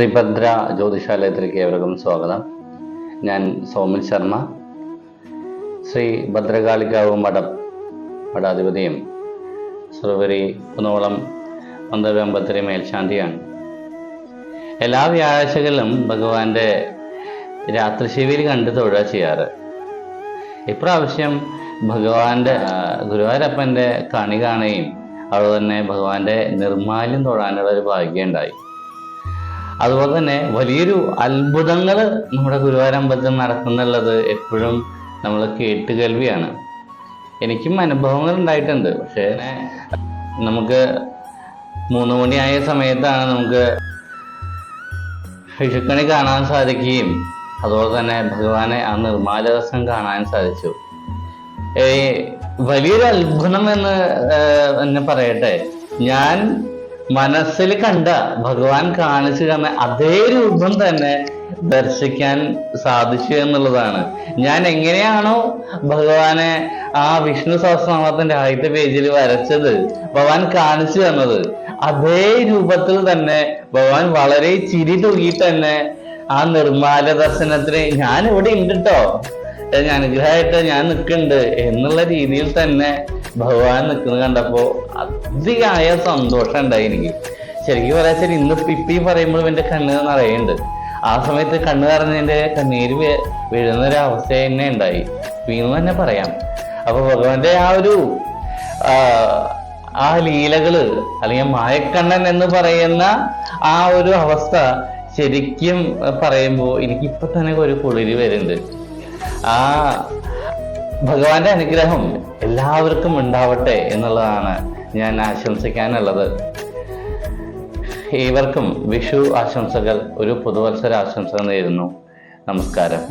ശ്രീഭദ്ര ജ്യോതിഷാലയത്തിലേക്ക് ഏവർക്കും സ്വാഗതം. ഞാൻ സൗമിൽ ശർമ്മ, ശ്രീ ഭദ്രകാളികാവ് മഠാധിപതിയും സർവരി കുന്നോളം മന്ദരമ്പത്തിലെ മേൽശാന്തിയാണ്. എല്ലാ വ്യാഴാഴ്ചകളിലും ഭഗവാന്റെ രാത്രിശിവിയിൽ കണ്ട് തൊഴുക ചെയ്യാറ്. ഇപ്രാവശ്യം ഭഗവാന്റെ ഗുരുവായൂരപ്പൻ്റെ കണി കാണുകയും അതുപോലെ തന്നെ ഭഗവാന്റെ നിർമ്മാല്യം തൊഴാനുള്ള ഒരു ഭാഗ്യം ഉണ്ടായി. അതുപോലെ തന്നെ വലിയൊരു അത്ഭുതങ്ങൾ നമ്മുടെ ഗുരുവായൂരമ്പലത്തിൽ നടക്കുന്നുള്ളത് എപ്പോഴും നമ്മൾ കേട്ടുകേൾവിയാണ്. എനിക്കും അനുഭവങ്ങൾ ഉണ്ടായിട്ടുണ്ട്. പക്ഷേ നമുക്ക് 3 മണിയായ സമയത്താണ് നമുക്ക് വിഷുക്കണി കാണാൻ സാധിക്കുകയും അതുപോലെ തന്നെ ഭഗവാനെ ആ നിർമ്മാല ദർശനം കാണാൻ സാധിച്ചു. വലിയൊരു അത്ഭുതം എന്ന് തന്നെ പറയട്ടെ. ഞാൻ മനസ്സിൽ കണ്ട ഭഗവാൻ കാണിച്ചു തന്ന അതേ രൂപം തന്നെ ദർശിക്കാൻ സാധിച്ചു എന്നുള്ളതാണ്. ഞാൻ എങ്ങനെയാണോ ഭഗവാനെ ആ വിഷ്ണു സഹസ്രനാമത്തിന്റെ ആദ്യത്തെ പേജിൽ വരച്ചത്, ഭഗവാൻ കാണിച്ചു തന്നത്, അതേ രൂപത്തിൽ തന്നെ ഭഗവാൻ വളരെ ചിരി തൂകിയിട്ട് തന്നെ ആ നിർമ്മാല ദർശനത്തിന് ഞാൻ ഇവിടെ ഉണ്ട് കേട്ടോ, അനുഗ്രഹമായിട്ട് ഞാൻ നിൽക്കുന്നുണ്ട് എന്നുള്ള രീതിയിൽ തന്നെ ഭഗവാൻ നിൽക്കുന്നത് കണ്ടപ്പോ അതിയായ സന്തോഷം ഉണ്ടായി എനിക്ക്. ശരിക്കും പറയാച്ചാൽ ഇന്ന് ഇപ്പി പറയുമ്പോഴും എൻ്റെ കണ്ണ് നിറയുന്നുണ്ട്. ആ സമയത്ത് കണ്ണ് നിറഞ്ഞതിൻ്റെ കണ്ണീര് വീഴുന്ന ഒരു അവസ്ഥ തന്നെ ഉണ്ടായി വീണെന്ന് തന്നെ പറയാം. അപ്പൊ ഭഗവാന്റെ ആ ലീലകള് അല്ലെങ്കിൽ മായക്കണ്ണൻ എന്ന് പറയുന്ന ആ ഒരു അവസ്ഥ ശരിക്കും പറയുമ്പോൾ എനിക്കിപ്പൊ തന്നെ ഒരു കുളിര് വരുന്നുണ്ട്. ആ ഭഗവാന്റെ അനുഗ്രഹം എല്ലാവർക്കും ഉണ്ടാവട്ടെ എന്നുള്ളതാണ് ഞാൻ ആശംസിക്കാനുള്ളത്. ഏവർക്കും വിഷു ആശംസകൾ, ഒരു പുതുവത്സര ആശംസകൾ നേരുന്നു. നമസ്കാരം.